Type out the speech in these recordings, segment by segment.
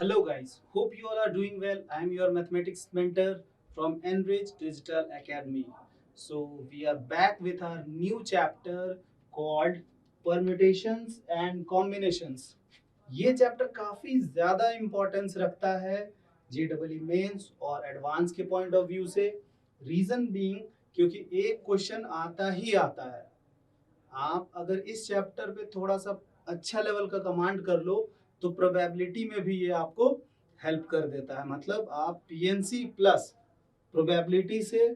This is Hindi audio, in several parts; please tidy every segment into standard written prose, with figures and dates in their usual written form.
Hello guys, hope you all are doing well. I am your mathematics mentor from Enrich Digital Academy. So we are back with our new chapter called permutations and combinations. ये चैप्टर काफी ज्यादा इम्पोर्टेंस रखता है जेडबल मेंस और एडवांस के पॉइंट ऑफ व्यू से। रीजन बीइंग क्योंकि एक क्वेश्चन आता ही आता है। आप अगर इस चैप्टर पे थोड़ा सा अच्छा लेवल का कमांड कर लो तो प्रोबेबिलिटी में भी ये आपको हेल्प कर देता है। मतलब आप पीएनसी प्लस प्रोबेबिलिटी से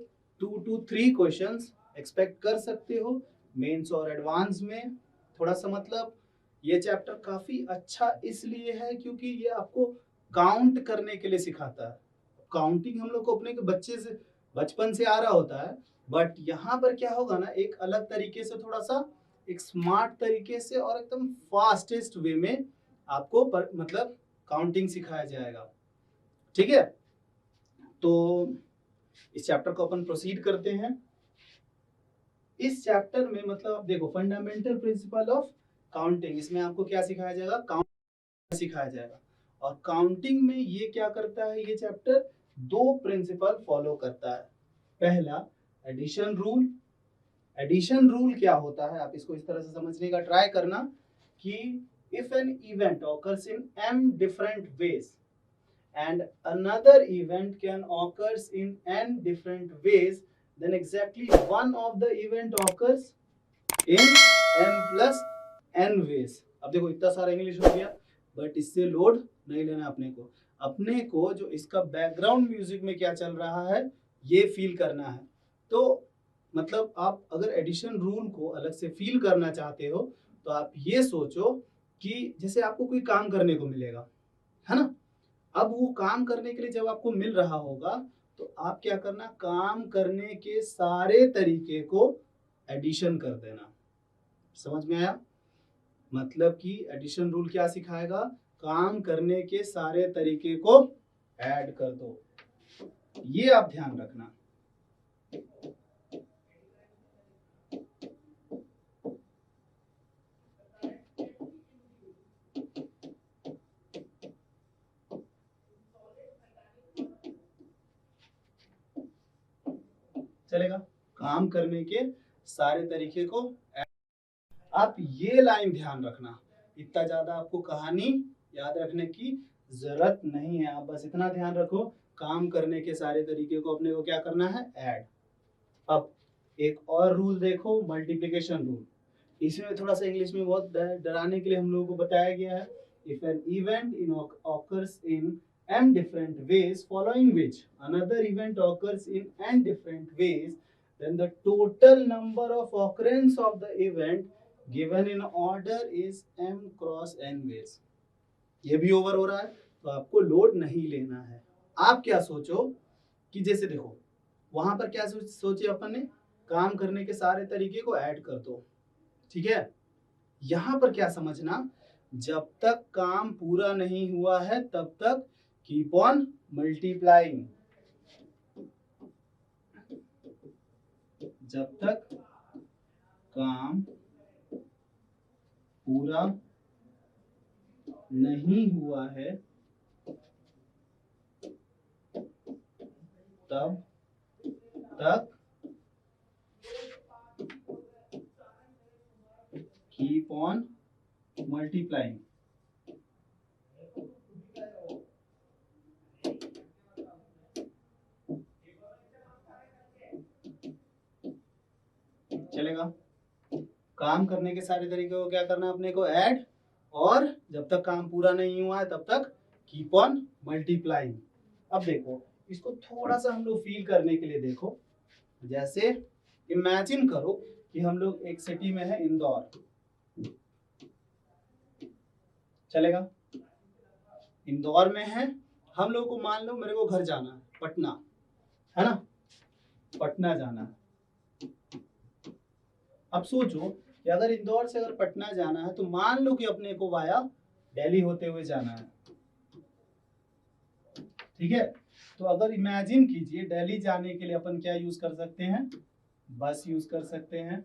2 to 3 क्वेश्चंस एक्सपेक्ट कर सकते हो मेंस और एडवांस में। थोड़ा सा मतलब ये चैप्टर काफी अच्छा इसलिए है क्योंकि ये आपको काउंट करने के लिए सिखाता है। काउंटिंग हम लोग को अपने बच्चे से बचपन से आ रहा होता है, बट यहाँ पर क्या होगा ना, एक अलग तरीके से, थोड़ा सा एक स्मार्ट तरीके से और एकदम फास्टेस्ट वे में आपको मतलब काउंटिंग सिखाया जाएगा। ठीक है, तो इस चैप्टर को अपन प्रोसीड करते हैं। इस चैप्टर में मतलब आप देखो फंडामेंटल प्रिंसिपल ऑफ काउंटिंग, इसमें आपको क्या सिखाया जाएगा, काउंट सिखाया जाएगा। और काउंटिंग में ये क्या करता है, ये चैप्टर दो प्रिंसिपल फॉलो करता है। पहला एडिशन रूल। एडिशन रूल क्या होता है, आप इसको इस तरह से समझने का ट्राई करना कि if an event occurs in m different ways and another event can occurs in n different ways, then exactly one of the event occurs in m plus n ways। अब देखो इतना सारा इंग्लिश हो गया, बट इससे लोड नहीं लेना। अपने को जो इसका बैकग्राउंड म्यूजिक में क्या चल रहा है ये फील करना है। तो मतलब आप अगर एडिशन रूल को अलग से फील करना चाहते हो तो आप ये सोचो कि जैसे आपको कोई काम करने को मिलेगा, है ना। अब वो काम करने के लिए जब आपको मिल रहा होगा तो आप क्या करना, काम करने के सारे तरीके को एडिशन कर देना। समझ में आया? मतलब कि एडिशन रूल क्या सिखाएगा, काम करने के सारे तरीके को ऐड कर दो। ये आप ध्यान रखना। चलेगा, काम करने के सारे तरीके को आप ये लाइन ध्यान रखना। इतना ज्यादा आपको कहानी याद रखने की जरूरत नहीं है, आप बस इतना ध्यान रखो काम करने के सारे तरीके को अपने को क्या करना है, ऐड। अब एक और रूल देखो, मल्टीप्लिकेशन रूल। इसमें थोड़ा सा इंग्लिश में बहुत डराने के लिए हम लोगों को बताया गया है। If an event in occurs in m different ways following which another event occurs in n different ways, then the total number of occurrence of the event given in order is m cross n ways। ये भी ओवर हो रहा है तो आपको लोड नहीं लेना है। आप क्या सोचो कि जैसे देखो वहां पर क्या सोचे अपन ने, काम करने के सारे तरीके को ऐड कर दो। ठीक है, यहां पर क्या समझना, जब तक काम पूरा नहीं हुआ है तब तक कीप ऑन मल्टीप्लाइंग। जब तक काम पूरा नहीं हुआ है तब तक कीप ऑन मल्टीप्लाइंग। चलेगा, काम करने के सारे तरीके को क्या करना, अपने को ऐड, और जब तक काम पूरा नहीं हुआ है तब तक कीप ऑन मल्टीप्लाइंग। अब देखो इसको थोड़ा सा हम लोग फील करने के लिए देखो, जैसे इमेजिन करो कि हम लोग एक सिटी में है, इंदौर। चलेगा, इंदौर में है हम लोग को, मान लो मेरे को घर जाना है पटना, है ना, पटना जाना है। अब सोचो कि अगर इंदौर से अगर पटना जाना है तो मान लो कि अपने को वाया दिल्ली होते हुए जाना है। ठीक है, तो अगर इमेजिन कीजिए दिल्ली जाने के लिए अपन क्या यूज कर सकते हैं, बस यूज कर सकते हैं,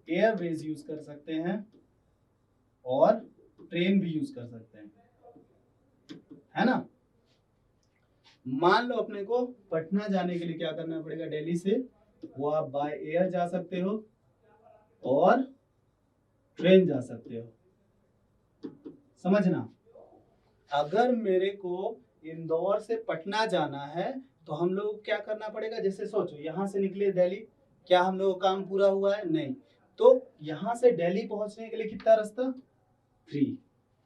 एयरवेज यूज कर सकते हैं और ट्रेन भी यूज कर सकते हैं। है ना। मान लो अपने को पटना जाने के लिए क्या करना पड़ेगा, दिल्ली से, वो आप बाय एयर जा सकते हो और ट्रेन जा सकते हो, समझना। अगर मेरे को इंदौर से पटना जाना है तो हम लोग क्या करना पड़ेगा, जैसे सोचो यहाँ से निकले दिल्ली, क्या हम लोग काम पूरा हुआ है, नहीं। तो यहाँ से दिल्ली पहुंचने के लिए कितना रास्ता, 3,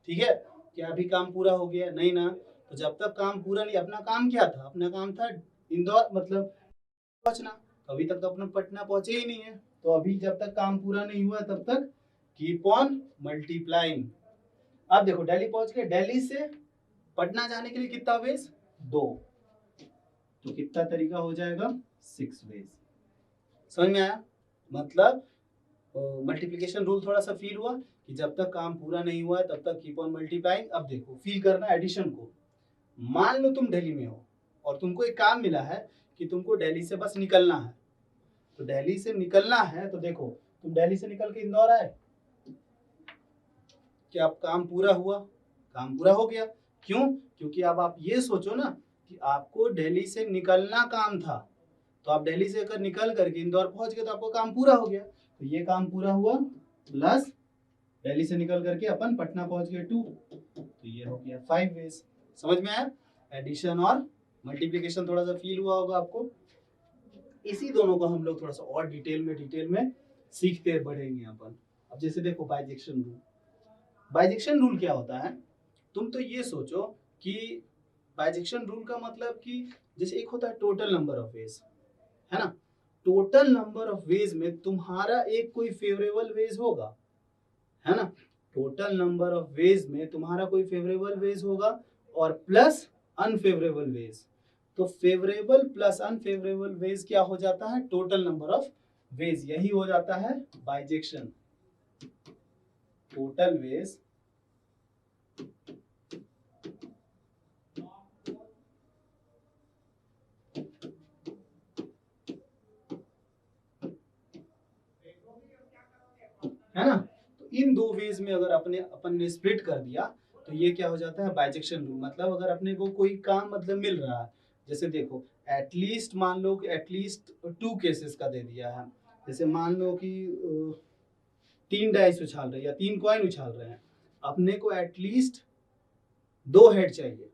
ठीक है। क्या अभी काम पूरा हो गया, नहीं ना। तो जब तक काम पूरा नहीं, अपना काम क्या था, अपना काम था इंदौर मतलब पहुंचना, अभी तक तो अपना पटना पहुंचे ही नहीं है। तो अभी जब तक काम पूरा नहीं हुआ तब तक कीप ऑन मल्टीप्लाइंग। अब देखो दिल्ली पहुंच गए, दिल्ली से पटना जाने के लिए कितना वेज, 2, तो कितना तरीका हो जाएगा, 6 वेज। समझ में आया, मतलब मल्टीप्लिकेशन रूल थोड़ा सा फील हुआ कि जब तक काम पूरा नहीं हुआ है तब तक कीप ऑन मल्टीप्लाइंग। अब देखो फील करना एडिशन को। मान लो तुम दिल्ली में हो और तुमको एक काम मिला है कि तुमको दिल्ली से बस निकलना है। तो दिल्ली से निकलना है तो देखो तुम दिल्ली से निकल के इंदौर आए, क्या अब काम पूरा हुआ, काम पूरा हो गया। क्यों, क्योंकि अब आप ये सोचो ना कि आपको दिल्ली से निकलना काम था, तो आप दिल्ली से अगर निकल करके इंदौर पहुंच गए तो आपको काम पूरा हो गया। तो ये काम पूरा हुआ, प्लस दिल्ली से निकल करके अपन पटना पहुंच गए 2, तो ये हो गया 5 वेज। समझ में आया, एडिशन और मल्टीप्लिकेशन थोड़ा सा फील हुआ होगा आपको। इसी दोनों को हम लोग थोड़ा सा और डिटेल में सीखते बढ़ेंगे अपन। अब जैसे देखो बाइजेक्शन रूल, बाइजेक्शन रूल क्या होता है, तुम तो ये सोचो कि बाइजेक्शन रूल का मतलब कि जैसे एक होता है टोटल नंबर ऑफ वेज, है ना। टोटल नंबर ऑफ वेज में तुम्हारा एक कोई फेवरेबल वेज होगा, है ना। टोटल नंबर ऑफ वेज में तुम्हारा कोई फेवरेबल वेज होगा और प्लस अनफेवरेबल वेज। तो फेवरेबल प्लस अनफेवरेबल वेज क्या हो जाता है, टोटल नंबर ऑफ वेज, यही हो जाता है बाइजेक्शन। टोटल वेज है ना। तो इन दो वेज में अगर अपन ने स्प्लिट कर दिया तो ये क्या हो जाता है, बाइजेक्शन रूल। मतलब अगर अपने को कोई काम मतलब मिल रहा है, जैसे देखो एटलीस्ट मान लो कि एटलीस्ट 2 केसेस का दे दिया है। जैसे मान लो कि 3 डाइस उछाल रहे हैं या 3 कॉइन उछाल रहे हैं, अपने को एटलीस्ट 2 हेड चाहिए,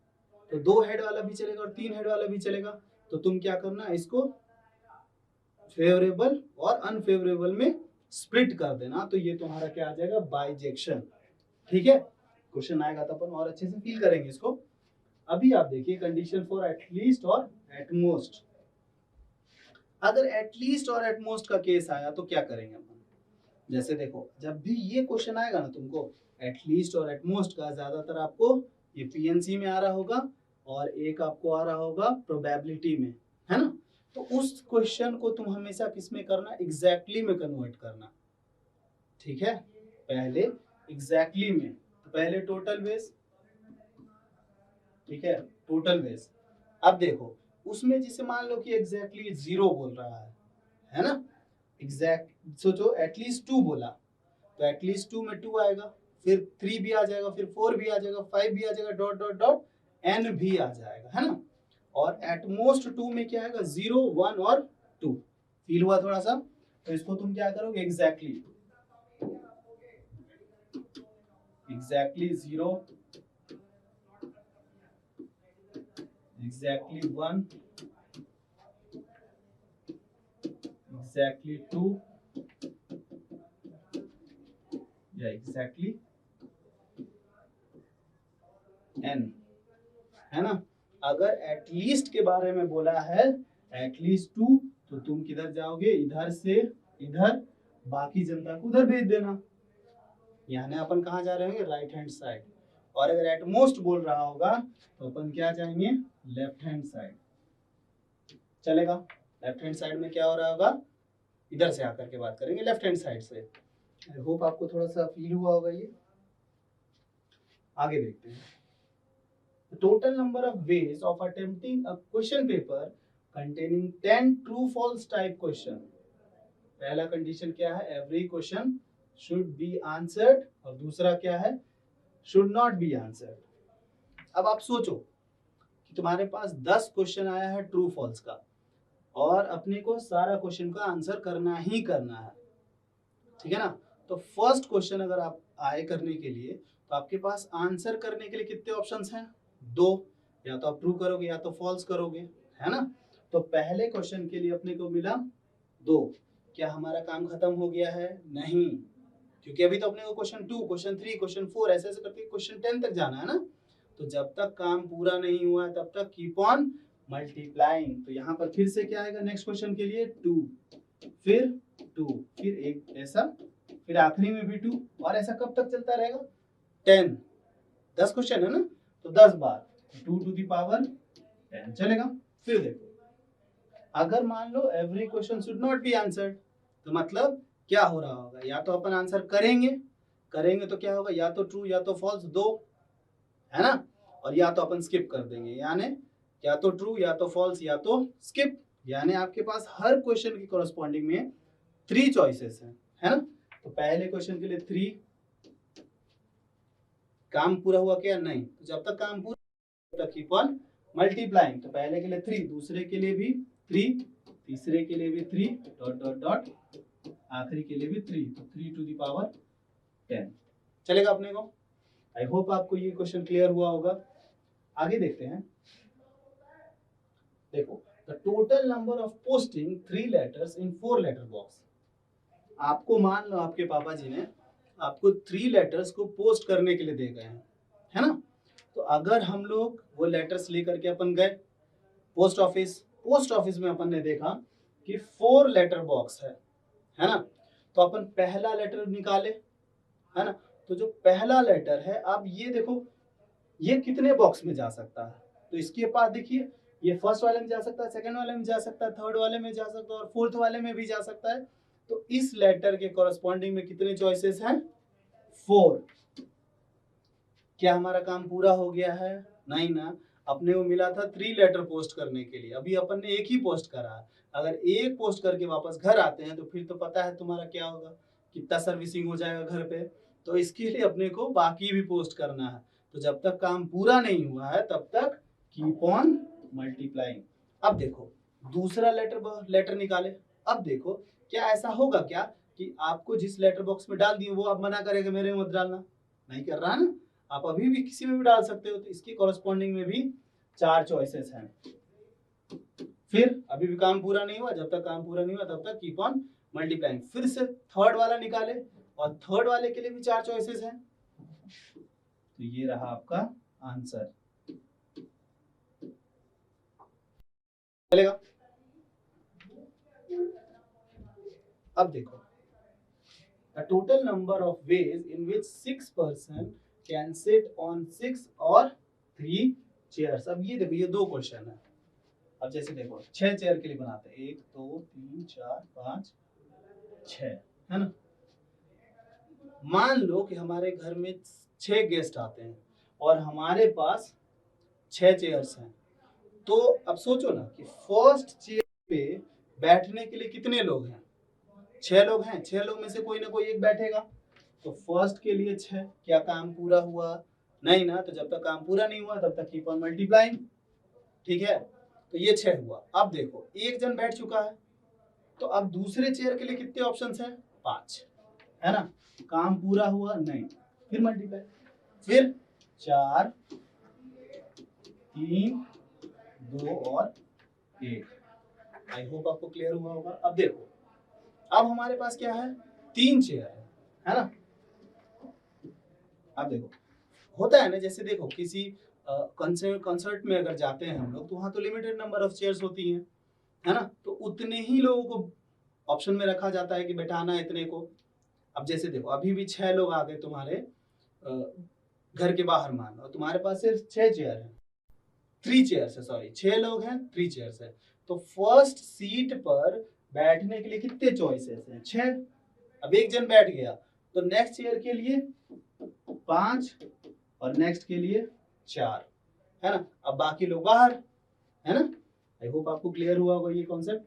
तो 2 हेड वाला भी चलेगा और 3 हेड वाला भी चलेगा। तो तुम क्या करना, इसको फेवरेबल और अनफेवरेबल में स्प्लिट कर देना, तो ये तुम्हारा क्या आ जाएगा, बाइजेक्शन। ठीक है, क्वेश्चन आएगा तो अपन और अच्छे से फील करेंगे इसको। अभी आप देखिए कंडीशन फॉर एटलीस्ट और एटमोस्ट। अगर एटलीस्ट और एटमोस्ट का केस आया तो क्या करेंगे अपन, जैसे देखो जब भी ये क्वेश्चन आएगा ना तुमको एटलीस्ट और एटमोस्ट का, ज्यादातर आपको ये पीएनसी में आ रहा होगा और एक आपको आ रहा होगा प्रोबेबिलिटी में, है ना। तो उस क्वेश्चन को तुम हमेशा किस में करना, एग्जैक्टली में कन्वर्ट करना। ठीक है, पहले एग्जैक्टली में, तो पहले टोटल वेज, ठीक है, टोटल वेज। अब देखो उसमें जिसे मान लो कि एग्जैक्टली 0 बोल रहा है ना। एग्जैक्ट सोचो एटलीस्ट 2 बोला तो एटलीस्ट 2 में 2 आएगा, फिर 3 भी आ जाएगा, फिर 4 भी आ जाएगा, 5 भी आ जाएगा, डॉट डॉट डॉट n भी आ जाएगा, है ना। और एटमोस्ट 2 में क्या आएगा, 0 1 और 2। फील हुआ थोड़ा सा, तो इसको तुम क्या करोगे, एग्जैक्टली 0, एग्जैक्टली 1, एग्जैक्टली 2 या एग्जैक्टली n, है ना। अगर एटलीस्ट के बारे में बोला है एटलीस्ट 2, तो तुम किधर जाओगे, इधर से इधर, बाकी जनता को उधर भेज देना। यानी अपन कहाँ जा रहे हैं, राइट हैंड साइड। और अगर एटमोस्ट बोल रहा होगा तो अपन क्या जाएंगे, लेफ्ट हैंड साइड। चलेगा, लेफ्ट हैंड साइड में क्या हो रहा होगा, इधर से आकर के बात करेंगे लेफ्ट हैंड साइड से। आई होप आपको थोड़ा सा फील हुआ होगा ये। आगे देखते हैं। The total number of ways of attempting a question paper containing 10 true false type question. पहला कंडीशन क्या है, every question should be answered, और दूसरा क्या है, शुड नॉट बी आंसर्ड। अब आप सोचो कि तुम्हारे पास 10 क्वेश्चन आया है ट्रू फॉल्स का और अपने को सारा क्वेश्चन का आंसर करना ही करना है, ठीक है ना। तो फर्स्ट क्वेश्चन अगर आप आए करने के लिए तो आपके पास आंसर करने के लिए कितने ऑप्शंस हैं? दो, या तो आप ट्रू करोगे या तो फॉल्स करोगे, है ना। तो पहले क्वेश्चन के लिए अपने को मिला 2। क्या हमारा काम खत्म हो गया है? नहीं, क्योंकि अभी तो अपने को क्वेश्चन 2, क्वेश्चन 3, क्वेश्चन 4 ऐसे ऐसे करके क्वेश्चन 10 तक जाना है ना। तो जब तक काम पूरा नहीं हुआ है तब तक कीप ऑन मल्टीप्लाइंग। तो यहाँ पर फिर से क्या आएगा नेक्स्ट क्वेश्चन के लिए? 2, फिर 2, फिर एक ऐसा, फिर आखिरी में भी 2, और ऐसा कब तक चलता रहेगा? 10, 10 क्वेश्चन है ना, तो 10 बार 2 टू द पावर 10 चलेगा। फिर देखो, अगर मान लो every question should not be answered, तो मतलब क्या हो रहा होगा? या तो अपन आंसर करेंगे, करेंगे तो क्या होगा? या तो ट्रू या तो फॉल्स, दो, है ना। और या तो अपन स्किप कर देंगे, यानी या तो ट्रू या तो फॉल्स या तो स्किप। यानी आपके पास हर क्वेश्चन की कोरस्पॉन्डिंग में 3 चॉइसेस हैं, है ना। तो पहले क्वेश्चन के लिए 3, काम पूरा हुआ क्या? नहीं। तो जब तक काम पूरा तब तक कीप ऑन मल्टीप्लाइंग। तो पहले के लिए 3, दूसरे के लिए भी 3, तीसरे के लिए भी 3, डॉट डॉट डॉट, आखिरी के लिए भी 3, तो 3 टू द पावर 10 चलेगा अपने को। आई होप आपको ये क्वेश्चन क्लियर हुआ होगा। आगे देखते हैं। देखो, the total number of posting 3 letters in 4 letter box. आपको मान लो आपके पापा जी ने आपको 3 लेटर्स को पोस्ट करने के लिए दे गए हैं, है ना। तो अगर हम लोग वो लेटर्स लेकर के अपन गए पोस्ट ऑफिस, पोस्ट ऑफिस में अपन ने देखा कि 4 लेटर बॉक्स है ना। तो अपन पहला लेटर निकाले, है ना। तो जो पहला लेटर है, अब ये देखो ये कितने बॉक्स में जा सकता है? तो इसके पास देखिए, ये फर्स्ट वाले में जा सकता है, सेकंड वाले में जा सकता है, थर्ड वाले में जा सकता है और फोर्थ वाले में भी जा सकता है। तो इस लेटर के कॉरस्पॉन्डिंग में कितने चॉइसेस हैं? 4। क्या हमारा काम पूरा हो गया है? नहीं ना। अपने को मिला था 3 लेटर पोस्ट करने के लिए, अभी अपन ने एक ही पोस्ट करा है। अगर एक पोस्ट करके वापस घर आते हैं तो फिर तो पता है तुम्हारा क्या होगा, कितना सर्विसिंग हो जाएगा घर पे। तो इसके लिए अपने को बाकी भी पोस्ट करना है। तो जब तक काम पूरा नहीं हुआ है तब तक कीप ऑन मल्टीप्लाइंग। अब देखो दूसरा लेटर लेटर निकाले। अब देखो क्या ऐसा होगा क्या कि आपको जिस लेटर बॉक्स में डाल दिए वो आप मना करेगा मेरे में मत डालना? नहीं कर रहा ना, आप अभी भी किसी में भी डाल सकते हो। तो इसके कॉरस्पॉन्डिंग में भी 4 चॉइसेस हैं। फिर अभी भी काम पूरा नहीं हुआ, जब तक काम पूरा नहीं हुआ तब तक कीप ऑन मल्टीप्लाइंग। फिर से थर्ड वाला निकाले और थर्ड वाले के लिए भी 4 चॉइसेस हैं। तो ये रहा आपका आंसर, चलेगा। अब देखो, the total number of ways in which 6 person can sit on 6 or 3 chairs। अब ये देखो ये 2 क्वेश्चन है। अब जैसे देखो 6 चेयर के लिए बनाते हैं, 1 2 3 4 5 6, है ना। मान लो कि हमारे घर में 6 गेस्ट आते हैं और हमारे पास 6 चेयर्स हैं। तो अब सोचो ना कि फर्स्ट चेयर पे बैठने के लिए कितने लोग हैं? 6 लोग हैं। 6 लोग में से कोई ना कोई एक बैठेगा। तो फर्स्ट के लिए 6, क्या काम पूरा हुआ? नहीं ना। तो जब तक काम पूरा नहीं हुआ तब तक कीप ऑन मल्टीप्लाइंग, ठीक है। तो ये 6 हुआ। अब देखो एक जन बैठ चुका है, तो अब दूसरे चेयर के लिए कितने ऑप्शंस हैं? 5, है ना। काम पूरा हुआ? नहीं। फिर मल्टीप्लाई, फिर 4 3 2 और 1। आई होप आपको क्लियर हुआ होगा। अब देखो अब हमारे पास क्या है? 3 चेयर है ना। अब देखो होता है ना, जैसे देखो किसी कंसर्ट में अगर जाते हैं हम लोग तो वहां तो लिमिटेड नंबर ऑफ चेयर्स होती हैं, है ना। तो उतने ही लोगों को ऑप्शन में रखा जाता है कि बैठाना है इतने को। अब जैसे देखो अभी भी 6 लोग आ गए तुम्हारे घर के बाहर, मान लो तुम्हारे पास सिर्फ 6 चेयर है, 3 चेयर्स है, सॉरी 6 लोग हैं 3 चेयर्स है। तो फर्स्ट सीट पर बैठने के लिए कितने चॉइसेस हैं? 6। अब एक जन बैठ गया तो नेक्स्ट चेयर के लिए 5 और नेक्स्ट के लिए 4, है ना। अब बाकी लोग बाहर, है ना। आई होप आपको क्लियर हुआ होगा ये कॉन्सेप्ट।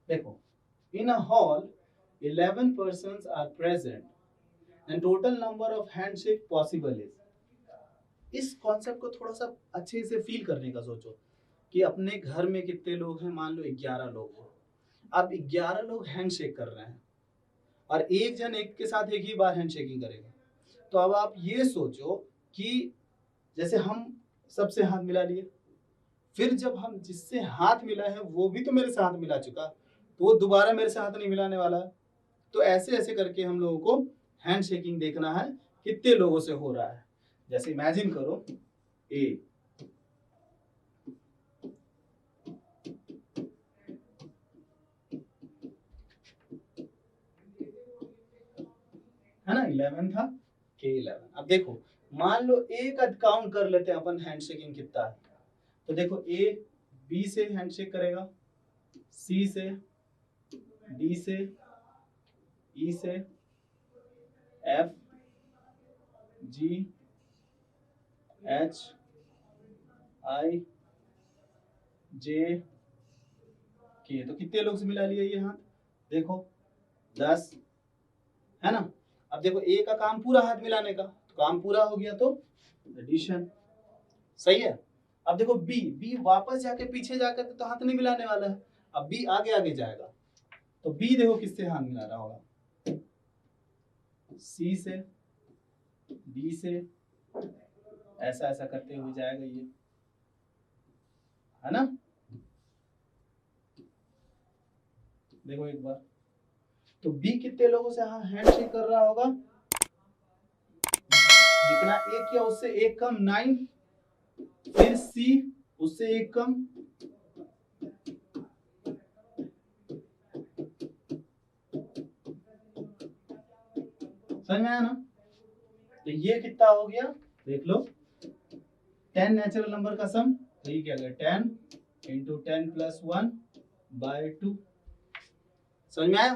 देखो इन अ hall 11 persons are present and total number of handshake possible is। इस कॉन्सेप्ट को थोड़ा सा अच्छे से फील करने का सोचो कि अपने घर में कितने लोग हैं, मान लो 11 लोग हैं। अब 11 लोग हैंडशेक कर रहे हैं और एक जन एक के साथ एक ही बार हैंडशेकिंग करेगा। तो अब आप ये सोचो कि जैसे हम सबसे हाथ मिला लिए, फिर जब हम जिससे हाथ मिला है वो भी तो मेरे से हाथ मिला चुका, तो वो दोबारा मेरे से हाथ नहीं मिलाने वाला है। तो ऐसे ऐसे करके हम लोगों को हैंडशेकिंग देखना है कितने लोगों से हो रहा है। जैसे इमेजिन करो ए, है ना, 11 था, के 11। अब देखो मान लो एक काउंट कर लेते हैं अपन हैंडशेकिंग कितना है। तो देखो ए बी से हैंडशेक करेगा, सी से, डी से, ई से, एफ, जी, एच, आई, जे, के। तो कितने लोग से मिला लिया ये हाथ, देखो 10, है ना। अब देखो ए का काम पूरा हाथ मिलाने का, तो काम पूरा हो गया तो एडिशन, सही है। अब देखो बी, बी वापस जाके पीछे जाकर तो हाथ नहीं मिलाने वाला है, अब बी आगे आगे जाएगा। तो बी देखो किससे हाथ मिला रहा होगा, सी से, डी से, ऐसा ऐसा करते हुए जाएगा ये, है ना। देखो एक बार, तो बी कितने लोगों से हैंडशेक कर रहा होगा, जितना ए किया उससे एक कम 9, फिर सी उससे एक कम, समझ में आया ना। तो ये कितना हो गया देख लो, 10 नेचुरल नंबर का सम, तो ये क्या गया 10 इंटू 10 प्लस 1 बाय 2। समझ में आया।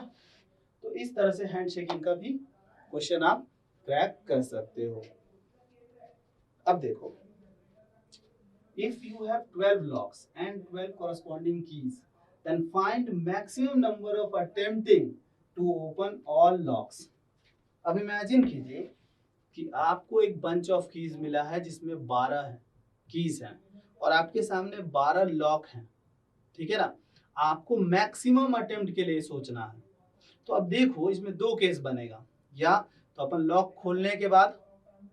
तो इस तरह से हैंडशेकिंग का भी क्वेश्चन आप क्रैक कर सकते हो। अब देखो, if you have 12 locks and 12 corresponding keys, then find maximum number of attempting to open all locks। अब इमेजिन कीजिए कि आपको एक बंच ऑफ कीज मिला है जिसमें 12 कीज हैं और आपके सामने 12 लॉक हैं, ठीक है ना। आपको मैक्सिमम अटेम्प्ट के लिए सोचना है। तो अब देखो इसमें दो केस बनेगा, या तो अपन लॉक खोलने के बाद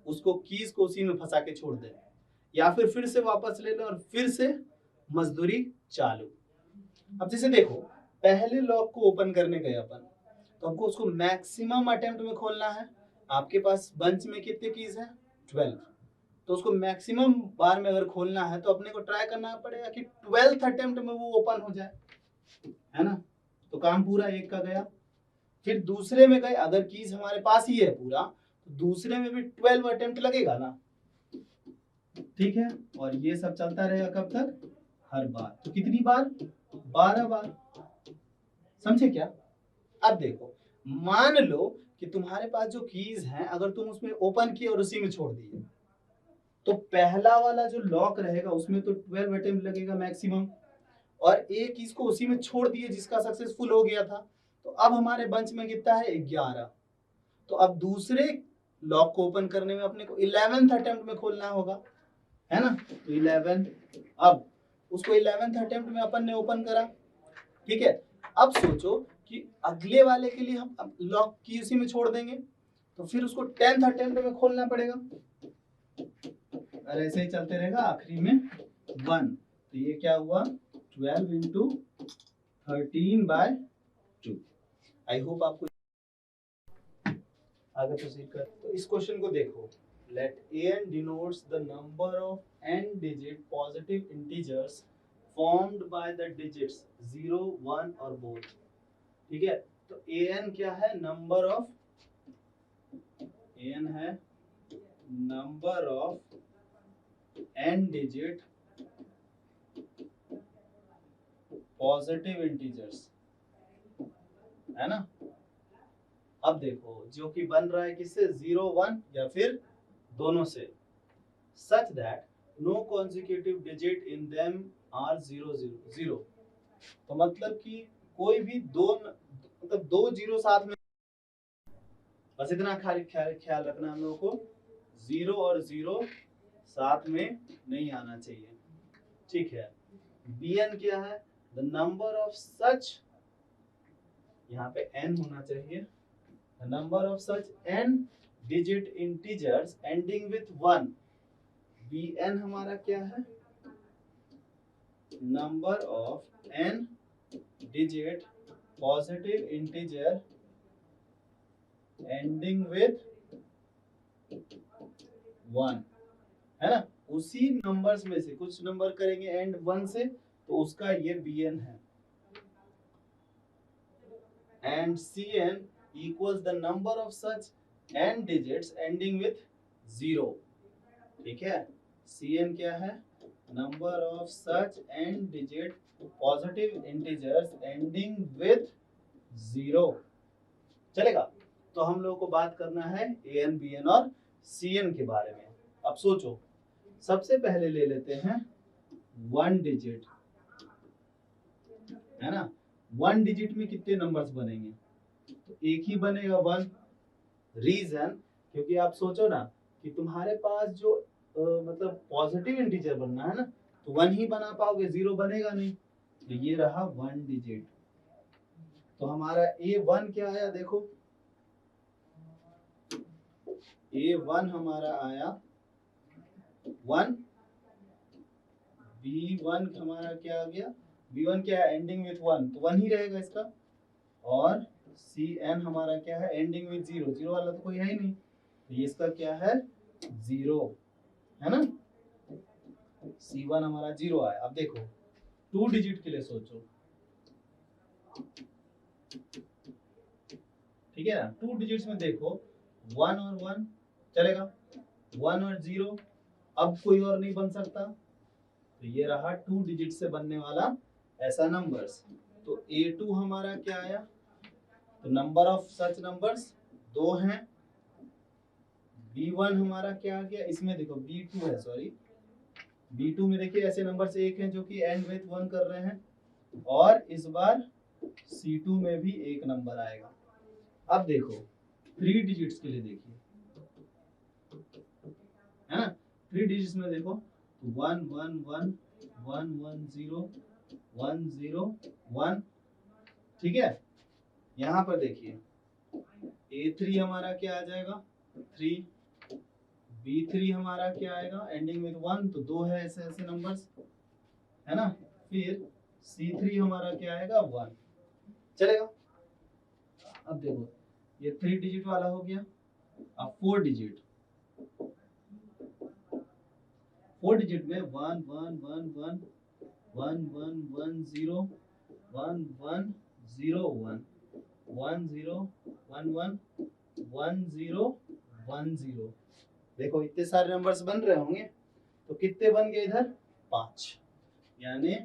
उसको कीज को उसी में फंसा के छोड़ दें, या फिर से वापस ले लो और फिर से मजदूरी चालू। अब जैसे देखो पहले लॉक को ओपन करने गए अपन, तो हमको उसको मैक्सिमम अटेम्प्ट में खोलना है। आपके पास बंच में कितने कीज हैं 12, तो उसको मैक्सिमम बार में अगर खोलना है तो अपने को ट्राई करना पड़ेगा कि 12th अटेम्प्ट में वो ओपन हो जाए, है ना। तो काम पूरा एक का गया। फिर दूसरे में गए, अगर कीज हमारे पास ही है पूरा, तो दूसरे में भी 12 अटेम्प्ट लगेगा ना, ठीक है। और ये सब चलता रहेगा कब तक, हर बार। तो कितनी बार, 12 बार। समझे क्या। अब देखो मान लो कि तुम्हारे पास जो कीज हैं अगर तुम उसमें ओपन किए और उसी में छोड़ दिए, तो पहला वाला जो लॉक रहेगा उसमें तो 12 अटेम्प्ट लगेगा मैक्सिमम, और एक कीज को उसी में छोड़ दिए जिसका सक्सेसफुल हो गया था, तो अब हमारे बंच में कितना है 11। तो अब दूसरे लॉक को ओपन करने में अपने को 11th अटेम्प्ट में खोलना होगा, है ना। तो 11, अब उसको 11th अटेम्प्ट में अपन ने ओपन करा, ठीक है। अब सोचो कि अगले वाले के लिए हम लॉक की उसी में छोड़ देंगे, तो फिर उसको 10th अटेम्प्ट में खोलना पड़ेगा, और ऐसे ही चलते रहेगा, आखिरी में 1। तो ये क्या हुआ 12 इंटू 13/2। आई होप आपको आगे प्रोसीड कर। तो इस क्वेश्चन को देखो, let an denotes the number of n digit positive integers formed by the digits 0, 1 और both, ठीक है। तो an क्या है, नंबर ऑफ, an है number of n digit positive integers, है ना। अब देखो जो कि बन रहा है किससे, 0, 1 या फिर दोनों से, such that no consecutive digit in them are 0, 0, 0। तो मतलब कि कोई भी मतलब दो जीरो साथ में, बस इतना ख्याल रखना हम लोगों को, 0 और 0 साथ में नहीं आना चाहिए, ठीक है। Bn क्या है? द नंबर ऑफ सच, यहाँ पे n होना चाहिए, the number of such n digit integers ending with 1। Bn हमारा क्या है? Number of n digit positive integer ending with 1, है ना। उसी नंबर्स में से कुछ नंबर करेंगे एंड 1 से, तो उसका ये Bn है। And Cn equals the number of such n digits ending with 0, ठीक है। Cn क्या है? Number of such n digit positive integers ending with 0, चलेगा। तो हम लोगों को बात करना है An, Bn और Cn के बारे में। अब सोचो, सबसे पहले ले लेते हैं 1 डिजिट, है ना। 1 डिजिट में कितने नंबर्स बनेंगे? तो एक ही बनेगा 1। रीजन, क्योंकि आप सोचो ना कि तुम्हारे पास जो मतलब पॉजिटिव इंटीजर बनना है ना, तो 1 ही बना पाओगे, 0 बनेगा नहीं। तो ये रहा 1 डिजिट। तो हमारा A1 क्या आया? देखो, A1 हमारा आया 1। B1 हमारा क्या आ गया? B1 क्या है? एंडिंग विथ 1, तो 1 ही रहेगा इसका। और Cn हमारा क्या है? एंडिंग विथ 0, 0 वाला तो कोई है ही नहीं, तो ये इसका क्या है? 0, है ना। C1 हमारा 0 आया। अब देखो 2 डिजिट के लिए सोचो, ठीक है ना। 2 डिजिट्स में देखो 1 और 1 चलेगा, 1 और 0, अब कोई और नहीं बन सकता। तो ये रहा 2 डिजिट से बनने वाला ऐसा नंबर्स। तो A2 हमारा क्या आया? तो नंबर ऑफ सच नंबर्स 2 हैं। B1 हमारा क्या आ गया? इसमें देखो B2 है, सॉरी, B2 में देखिए ऐसे नंबर्स एक हैं जो कि एंड विथ 1 कर रहे हैं, और इस बार C2 में भी एक नंबर आएगा। अब देखो 3 डिजिट्स के लिए देखिए, है ना। 3 डिजिट्स में देखो 1 1 1 1 1 0 1 0 1, ठीक है। यहाँ पर देखिए A3 हमारा क्या आ जाएगा? 3। B3 हमारा क्या आएगा? एंडिंग विथ 1, तो 2 है ऐसे ऐसे नंबर्स, है ना। फिर C3 हमारा क्या आएगा? 1, चलेगा। अब देखो ये 3 डिजिट वाला हो गया। अब 4 डिजिट, 4 डिजिट में 1 1 1 1 1 1 1 0 1 1 0 1 1 0 1 1 1 0 1 0। देखो इतने सारे नंबर्स बन रहे होंगे, तो कितने बन गए इधर? 5। यानी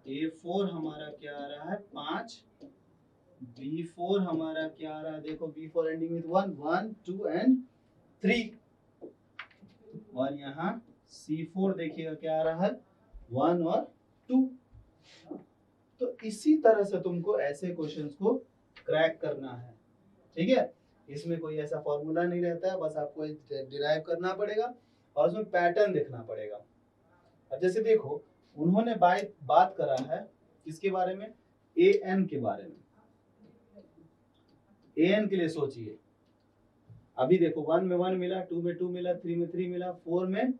A4 हमारा क्या आ रहा है? 5। B4 हमारा क्या आ रहा है? देखो B4 एंडिंग विथ 1 1 2 एंड 3। और यहाँ C4 देखिएगा क्या आ रहा है? 1 और 2। तो इसी तरह से तुमको ऐसे क्वेश्चंस को क्रैक करना है, ठीक है। इसमें कोई ऐसा फॉर्मूला नहीं रहता है, बस आपको डिराइव करना पड़ेगा और उसमें पैटर्न देखना पड़ेगा। अब जैसे देखो उन्होंने बात करा है किसके बारे में? An के बारे में। An के लिए सोचिए, अभी देखो 1 में 1 मिला, 2 में 2 मिला, 3 में 3 मिला, 4 में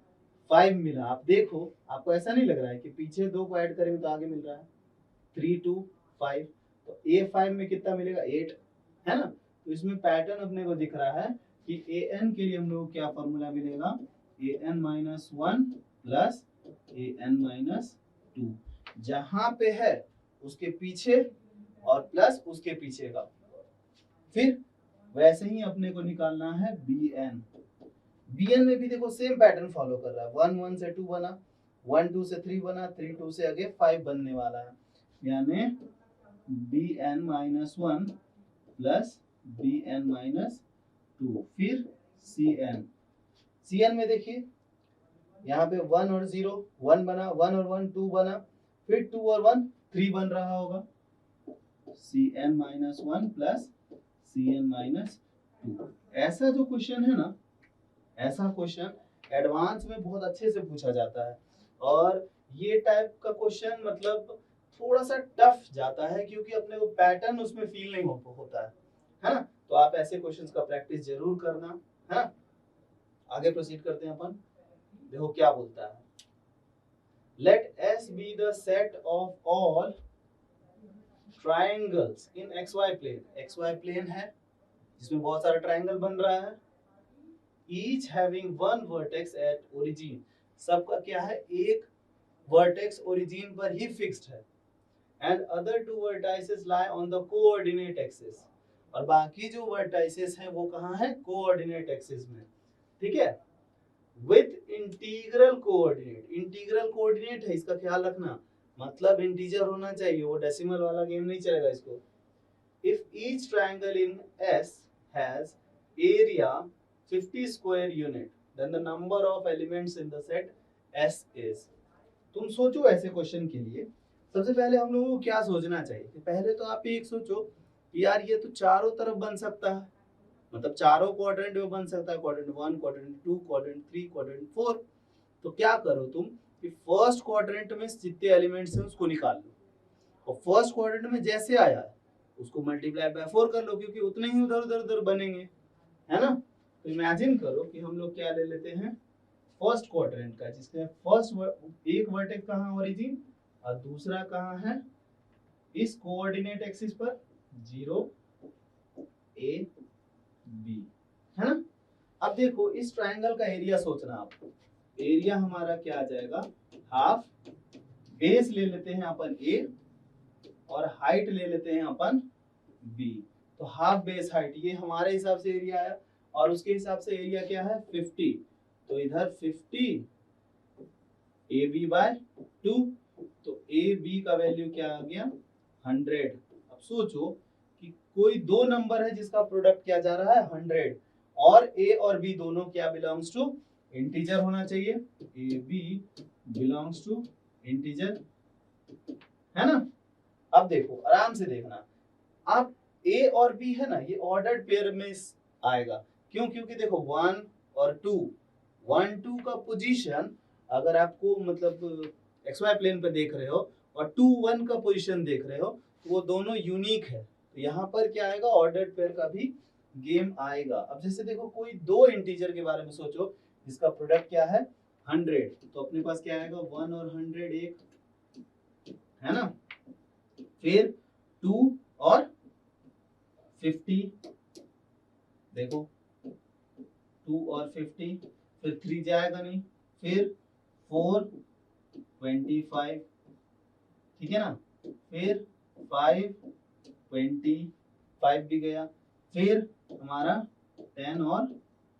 5 मिला। आप देखो, आपको ऐसा नहीं लग रहा है कि पीछे 2 को ऐड करेंगे तो आगे मिल रहा है? 3 2 5, तो A5 में कितना मिलेगा? 8, है ना। तो इसमें पैटर्न अपने को दिख रहा है कि An के लिए हम लोग क्या फॉर्मूला मिलेगा? An-1 प्लस An-2, जहां पे है उसके पीछे और प्लस उसके पीछे का। फिर वैसे ही अपने को निकालना है Bn। Bn में भी देखो सेम पैटर्न फॉलो कर रहा है। 1 1 से 2 बना, 1 2 से 3 बना, 3 2 से आगे 5 बनने वाला है। यानी Bn-1 प्लस Bn-2, फिर Cn। Cn में देखिए यहाँ पे 1 और 0 1 बना, 1 और 1 2 बना, फिर 2 और 1 3 बन रहा होगा। Cn-1 plus Cn-2। ऐसा जो क्वेश्चन है ना, ऐसा क्वेश्चन एडवांस में बहुत अच्छे से पूछा जाता है। और ये टाइप का क्वेश्चन मतलब थोड़ा सा टफ जाता है क्योंकि अपने को पैटर्न उसमें फील नहीं होता है ना। तो आप ऐसे क्वेश्चंस का प्रैक्टिस जरूर करना, है ना। आगे प्रोसीड करते हैं अपन। देखो क्या बोलता है, let S be the set of all triangles in X Y plane. X Y plane है जिसमें बहुत सारा ट्राइंगल बन रहा है, each having one vertex at origin. सबका क्या है, एक वर्टेक्स ओरिजिन पर ही फिक्स्ड है, and other two vertices lie on the coordinate axis. और बाकी जो वर्टाइसेस हैं वो कहाँ है, कोऑर्डिनेट एक्सिस में, ठीक है। With integral coordinate, integral coordinate है, इसका ख्याल रखना, मतलब इंटीजर होना चाहिए, वो डेसिमल वाला गेम नहीं चलेगा इसको। If each triangle in S has area 50 square unit, then the number of elements in the set S is। तुम सोचो ऐसे क्वेश्चन के लिए सबसे पहले हम लोगों को क्या सोचना चाहिए कि पहले तो आप एक सोचो कि यार ये तो चारों तरफ बन सकता है, मतलब चारों क्वाड्रेंट में बन सकता है, क्वाड्रेंट 1, क्वाड्रेंट 2, क्वाड्रेंट 3, क्वाड्रेंट 4। तो क्या करो तुम कि फर्स्ट क्वाड्रेंट में जितने एलिमेंट्स हैं उसको निकाल लो, और फर्स्ट क्वाड्रेंट में जैसे आया है उसको मल्टीप्लाई बाय 4 कर लो, क्योंकि उतने ही उधर उधर उधर बनेंगे, है ना। तो इमेजिन करो कि हम लोग क्या ले लेते हैं, फर्स्ट क्वाड्रेंट का, जिसका फर्स्ट एक वर्टेक्स कहाँ ओरिजिन और दूसरा कहाँ है इस कोऑर्डिनेट एक्सिस पर 0 a b, है ना। अब देखो इस ट्रायंगल का एरिया सोचना आपको, एरिया हमारा क्या आ जाएगा, हाफ, बेस ले लेते हैं अपन a और हाइट ले लेते हैं अपन b। तो हाफ बेस हाइट ये हमारे हिसाब से एरिया है, और उसके हिसाब से एरिया क्या है 50। तो इधर 50 AB बाय 2, तो AB का वैल्यू क्या आ गया 100। अब सोचो कि कोई दो नंबर है जिसका प्रोडक्ट क्या जा रहा है 100, और A और B दोनों क्या बिलोंग्स टू इंटीजर होना चाहिए, AB बिलोंग्स टू इंटीजर, है ना। अब देखो आराम से देखना, अब A और B है ना ये ऑर्डर्ड पेयर में आएगा, क्यों, क्योंकि देखो 1 और 2, 1 2 का पोजीशन अगर आपको मतलब एक्स वाई प्लेन पे देख रहे हो और 2 1 का पोजीशन देख रहे हो तो वो दोनों यूनिक है। तो यहाँ पर क्या आएगा, ऑर्डर्ड पेयर का भी गेम आएगा। अब जैसे देखो कोई दो इंटीजर के बारे में सोचो जिसका प्रोडक्ट क्या है 100, तो अपने पास क्या आएगा 1 और 100 एक, है ना। फिर 2 और 50, देखो 2 और 50, फिर 3 जाएगा नहीं, फिर 4 25, ठीक है ना, फिर 5 25 भी गया, फिर हमारा 10 और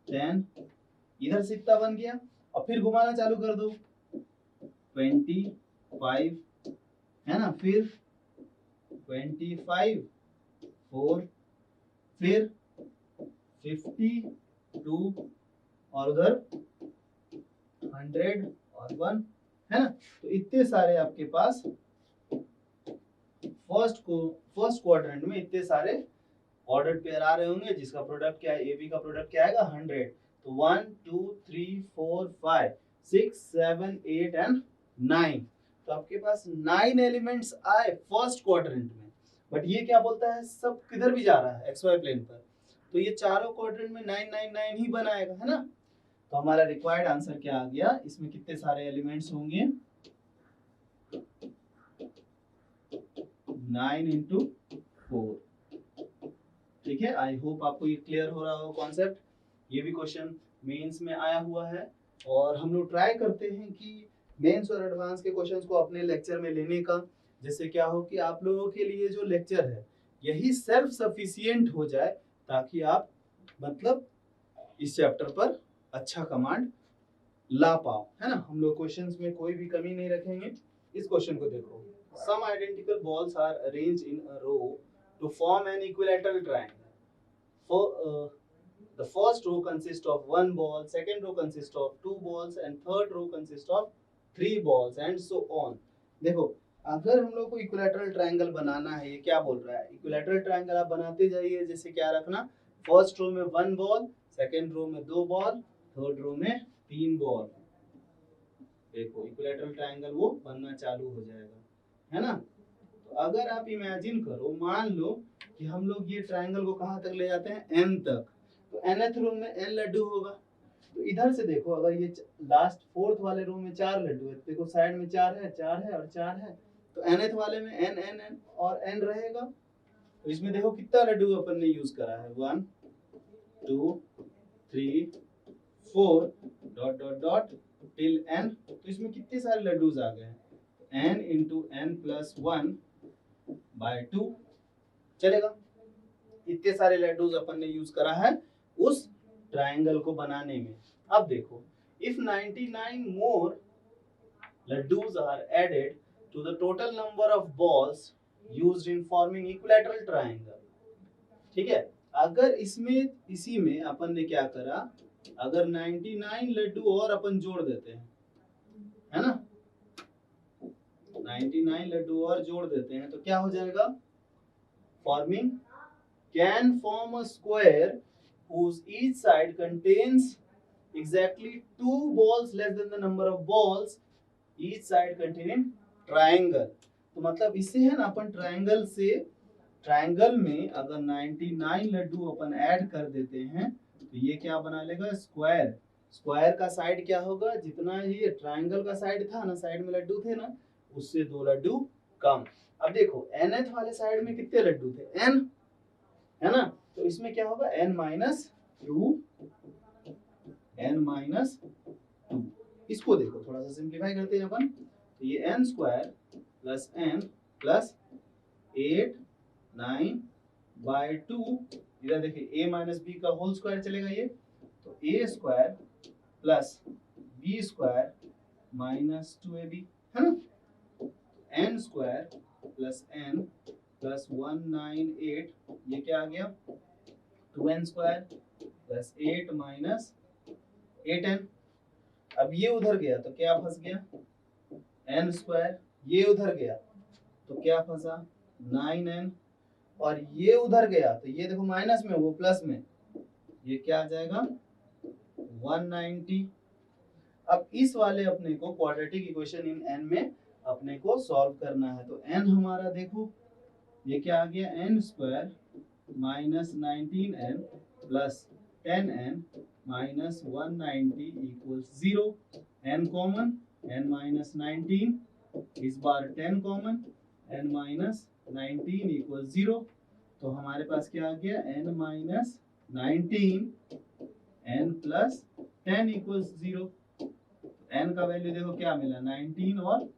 10, इधर से इतना बन गया, और फिर घुमाना चालू कर दो 25, है ना, फिर 25 4, फिर 52 और उधर 100 और 1, है ना। तो इतने सारे आपके पास फर्स्ट क्वाड्रेंट में इतने सारे ऑर्डर्ड पेयर आ रहे होंगे जिसका प्रोडक्ट क्या है, AB का प्रोडक्ट क्या आएगा 100। तो 1 2 3 4 5 6 7 8 एंड 9, तो आपके पास 9 एलिमेंट्स आए फर्स्ट क्वाड्रेंट में। बट ये क्या बोलता है सब किधर भी जा रहा है एक्स वाई प्लेन पर, तो ये चारों क्वाड्रेंट में 9 9 9 ही बनाएगा, है ना। तो हमारा रिक्वायर्ड आंसर क्या आ गया, इसमें कितने सारे एलिमेंट्स होंगे 9 into 4, ठीक है। आई होप आपको ये क्लियर हो रहा हो कॉन्सेप्ट। ये भी क्वेश्चन मेंस में आया हुआ है, और हम लोग ट्राई करते हैं कि मेंस और एडवांस के क्वेश्चंस को अपने लेक्चर में लेने का, जिससे क्या हो कि आप लोगों के लिए जो लेक्चर है यही सेल्फ सफिशिएंट हो जाए, ताकि आप मतलब इस चैप्टर पर अच्छा कमांड ला पाओ, है ना। हम लोग क्वेश्चंस में कोई भी कमी नहीं रखेंगे। इस क्वेश्चन को देखो, some identical balls are arranged in a row to form an equilateral triangle. The first row consists of one ball, second row consists of two balls, and third row consists of three balls, and so on. देखो अगर हम लोग को इक्विलैटरल ट्रायंगल बनाना है, ये क्या बोल रहा है, इक्विलैटरल ट्रायंगल आप बनाते जाइए, जैसे क्या रखना, फर्स्ट रो में वन बॉल, सेकंड रो में दो बॉल, थर्ड रो में 3 बॉल, देखो इक्विलैटरल ट्रायंगल वो बनना चालू हो जाएगा, है ना। तो अगर आप इमेजिन करो, मान लो कि हम लोग ये ट्रायंगल को कहाँ तक ले जाते हैं, n तक, तो nth रो में n लड्डू होगा। तो इधर से देखो, अगर ये लास्ट फोर्थ वाले रो में 4 लड्डू है, देखो साइड में 4 है, 4 है और 4 है, तो nth वाले में n n n और n रहेगा। तो इसमें देखो कितना लड्डू अपन ने यूज करा है, 1 2 3 4 dot dot dot till n। तो इसमें कितने सारे लड्डूज आ गए हैं, n into n plus 1 by 2 चलेगा। इतने सारे लड्डूज अपन ने यूज करा है उस ट्रायंगल को बनाने में। अब देखो, if 99 more laddoos are added to the total number of balls used in forming equilateral triangle, ठीक है। अगर इसमें इसी में अपन ने क्या करा, अगर 99 लड्डू और अपन जोड़ देते हैं, है ना, 99 लड्डू और जोड़ देते हैं, तो क्या हो जाएगा, forming can form a square whose each side contains exactly 2 balls less than the number of balls each side containing triangle। तो मतलब इससे है ना, अपन ट्रायंगल से, ट्रायंगल में अगर 99 लड्डू अपन ऐड कर देते हैं तो ये क्या बना लेगा, स्क्वायर। स्क्वायर का साइड क्या होगा, जितना ये ट्रायंगल का साइड था ना, साइड में लड्डू थे ना, उससे 2 लड्डू कम। अब देखो nth वाले साइड में कितने लड्डू थे, n, है ना, तो इसमें क्या होगा, n माइनस 2, n माइनस 2। इसको देखो थोड़ा सा सिंप्लीफाई करते हैं अपन, तो ये n square plus n plus 8 9 by 2, इधर देखिए a माइनस b का होल स्क्वायर चलेगा ये, तो a square plus b square minus 2ab, है ना, n square plus n plus 198, ये क्या आ गया, 2n square plus 8 minus 8n। अब ये उधर गया तो क्या फंस गया, n स्क्वायर, ये उधर गया तो क्या फंसा, 9n, और ये उधर गया तो ये देखो माइनस में, वो प्लस में, ये क्या आ जाएगा, 190। अब इस वाले अपने को क्वाड्रेटिक इक्वेशन इन n में अपने को सॉल्व करना है, तो n हमारा देखो ये क्या आ गया, n square minus 19n plus 10n minus 190 equals 0। n common, n minus 19, इस बार 10 कॉमन, n माइनस 19 इक्वल्स 0। तो हमारे पास क्या आ गया, n minus 19 n plus 10 equals 0। n का वैल्यू देखो क्या मिला, 19 और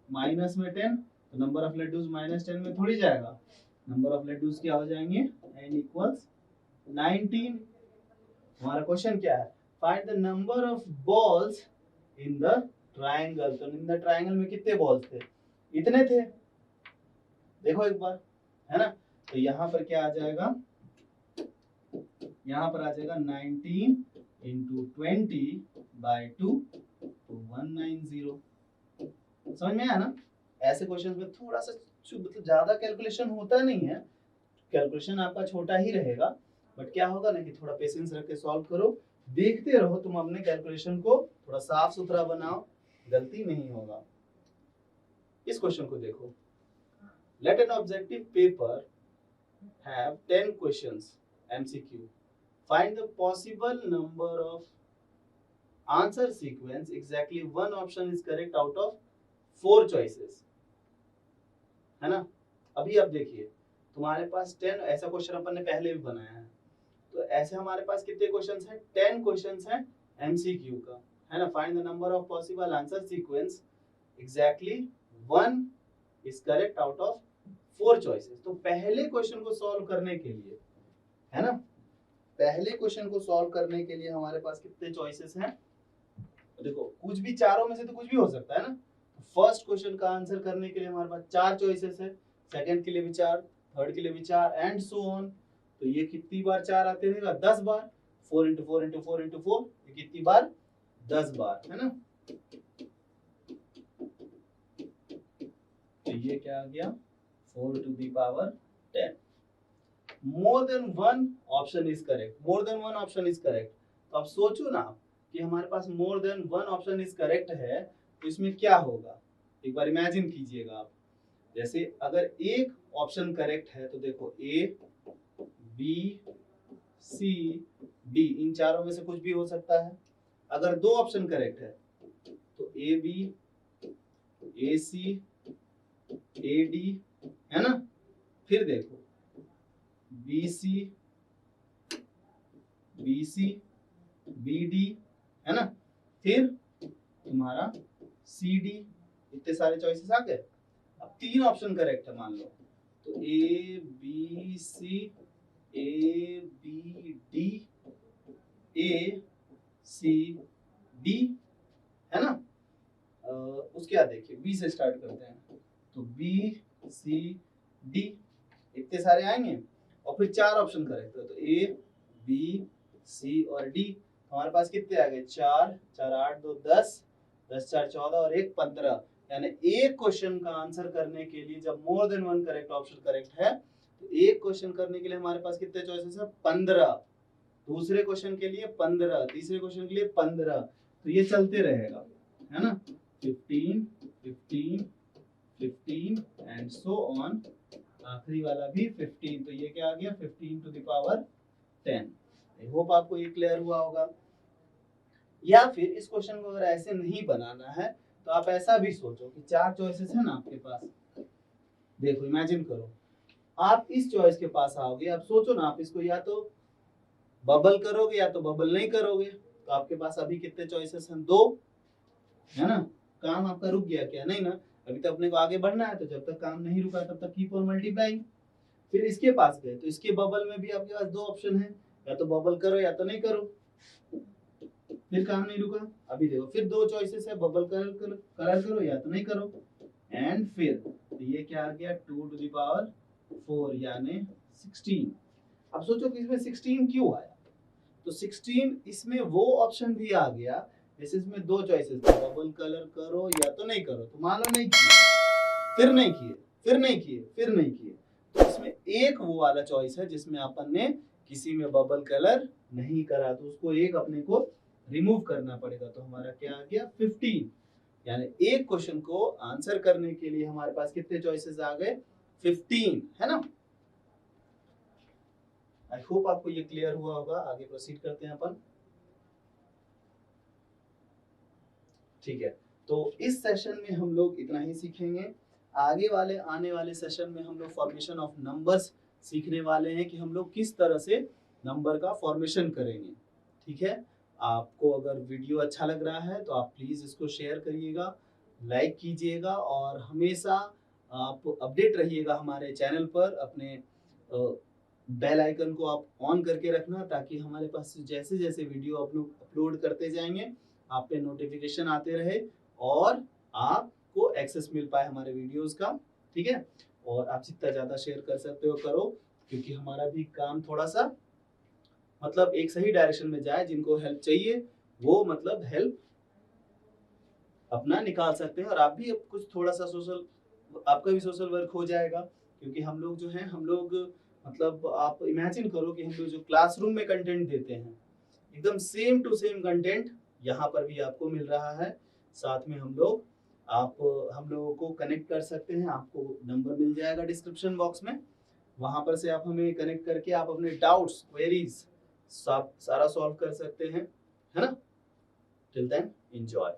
माइनस में 10, तो नंबर ऑफ लड्डूज माइनस 10 में थोड़ी जाएगा, नंबर ऑफ लड्डूज क्या हो जाएंगे, n इक्वल्स 19। हमारा क्वेश्चन क्या है, find the number of balls in the triangle. तो इन द ट्रायंगल में कितने बॉल्स थे, इतने थे, देखो एक बार, है ना। तो यहाँ पर क्या आ जाएगा, यहाँ पर आ जाएगा 19 इंटू 20 बाई 2, तो 190। समझ में आया ना। ऐसे क्वेश्चन में थोड़ा सा मतलब ज्यादा कैलकुलेशन होता नहीं है, कैलकुलेशन आपका छोटा ही रहेगा, बट क्या होगा ना कि थोड़ा पेशेंस रख के सॉल्व करो, देखते रहो, तुम अपने कैलकुलेशन को थोड़ा साफ सुथरा बनाओ, गलती नहीं होगा। इस क्वेश्चन को देखो, let an objective paper have 10 questions MCQ, find the possible number of answer sequence, exactly one option is correct out of 4 choices, है ना। अभी आप देखिए, तुम्हारे पास 10 ऐसा क्वेश्चन अपन ने पहले भी बनाया है, तो ऐसे हमारे पास कितने क्वेश्चंस हैं, 10 क्वेश्चंस हैं MCQ का, है ना। Find the number of possible answer sequence, exactly 1 is correct out of 4 choices. तो पहले क्वेश्चन को सॉल्व करने के लिए, है ना, पहले क्वेश्चन को सॉल्व करने के लिए हमारे पास कितने चॉइसेस हैं, तो देखो कुछ भी चारों में से तो कुछ भी हो सकता है ना। फर्स्ट क्वेश्चन का आंसर करने के लिए हमारे पास 4 चॉइसेस है, सेकंड के लिए भी 4, थर्ड के लिए भी 4 एंड सो ऑन। तो ये कितनी बार 4 आते रहेगा, 10 बार, 4 इंटू 4 इंटू 4 इंटू 4, ये कितनी बार, 10 बार, है ना। तो ये क्या आ गया, 4 to the power 10। More than one option is correct, more than one option is correct. तो अब सोचो ना, कि हमारे पास more than one option is correct है, तो इसमें क्या होगा, एक बार इमेजिन कीजिएगा आप। जैसे अगर एक ऑप्शन करेक्ट है तो देखो ए बी सी डी, इन चारों में से कुछ भी हो सकता है। अगर दो ऑप्शन करेक्ट है तो A B A C A D, है ना। फिर देखो बी सी बी डी, है ना। फिर तुम्हारा सी डी, इतने सारे चॉइसेस आ गए। अब तीन ऑप्शन करेक्ट है मान लो, तो A B C A B D A C D, है ना। उसके बाद देखिए बी से स्टार्ट करते हैं, तो बी सी डी, इतने सारे आएंगे। और फिर चार ऑप्शन करेक्ट है, तो ए बी सी और डी। हमारे पास कितने आ गए, चार, चार आठ, दो 10, 10 4 14 और एक 15। यानी एक क्वेश्चन का आंसर करने के लिए जब मोर than one correct option correct है, तो एक क्वेश्चन करने के लिए हमारे पास कितने चॉइसेस है, 15। दूसरे क्वेश्चन के लिए 15, तीसरे क्वेश्चन के लिए 15। तो ये चलते रहेगा, है ना। 15 15 15 एंड सो ऑन, आखिरी वाला भी 15। तो ये क्या आ गया, 15 to the power 10। I hope आपको ये क्लियर हुआ होगा। या फिर इस क्वेश्चन को अगर ऐसे नहीं बनाना है तो आप ऐसा भी सोचो कि चार चॉइसेस है ना आपके पास। देखो इमेजिन करो, आप इस चॉइस के पास आओगे, आप सोचो ना, आप इसको या तो बबल करोगे या तो बबल नहीं करोगे। तो आपके पास अभी कितने चॉइसेस हैं, दो, है ना। काम आपका रुक गया क्या, नहीं ना, अभी तो अपने को आगे बढ़ना है। तो जब तक काम नहीं रुका तब तक कीप ऑन मल्टीप्लाइंग। फिर इसके पास गए तो इसके बबल में भी आपके पास दो ऑप्शन है, या तो बबल करो या तो नहीं करो। फिर काम नहीं रुका, अभी देखो फिर दो चॉइसेस है, बबल कलर करो या तो नहीं करो। एंड फिर तो ये क्या आ गया, 2 टू द पावर 4 यानी 16। अब सोचो कि इसमें 16 क्यों आया, तो 16 इसमें वो ऑप्शन भी आ गया, जैसे इसमें दो चॉइसेस थे, बबल कलर करो या तो नहीं करो। तो मान लो नहीं किए, फिर नहीं किए, फिर नहीं किए, फिर नहीं किए, तो इसमें एक वो वाला चॉइस है जिसमें अपन ने किसी में बबल कलर नहीं करा, तो उसको एक अपने को रिमूव करना पड़ेगा। तो हमारा क्या आ गया, 15। यानी एक क्वेश्चन को आंसर करने के लिए हमारे पास कितने चॉइसेस आ गए, 15, है ना। आई होप आपको ये क्लियर हुआ होगा। आगे प्रोसीड करते हैं अपन। ठीक है, तो इस सेशन में हम लोग इतना ही सीखेंगे। आगे वाले आने वाले सेशन में हम लोग फॉर्मेशन ऑफ नंबर्स सीखने वाले हैं कि हम लोग किस तरह से नंबर का फॉर्मेशन करेंगे। ठीक है, आपको अगर वीडियो अच्छा लग रहा है तो आप प्लीज़ इसको शेयर करिएगा, लाइक कीजिएगा और हमेशा आप अपडेट रहिएगा हमारे चैनल पर। अपने बेल आइकन को आप ऑन करके रखना, ताकि हमारे पास जैसे जैसे वीडियो अपलोड करते जाएंगे आप पे नोटिफिकेशन आते रहे और आपको एक्सेस मिल पाए हमारे वीडियोस का। ठीक है, और आप जितना ज़्यादा शेयर कर सकते हो करो, क्योंकि हमारा भी काम थोड़ा सा मतलब एक सही डायरेक्शन में जाए। जिनको हेल्प चाहिए वो मतलब हेल्प अपना निकाल सकते हैं, और आप भी कुछ थोड़ा सा सोशल, आपका भी सोशल वर्क हो जाएगा। क्योंकि हम लोग जो है, हम लोग मतलब आप इमेजिन करो कि हम लोग जो क्लासरूम में कंटेंट देते हैं, एकदम सेम टू सेम कंटेंट यहाँ पर भी आपको मिल रहा है। साथ में हम लोगों को कनेक्ट कर सकते हैं। आपको नंबर मिल जाएगा डिस्क्रिप्शन बॉक्स में, वहां पर से आप हमें कनेक्ट करके आप अपने डाउट्स, क्वेरीज सारा सॉल्व कर सकते हैं, है ना। Till then enjoy.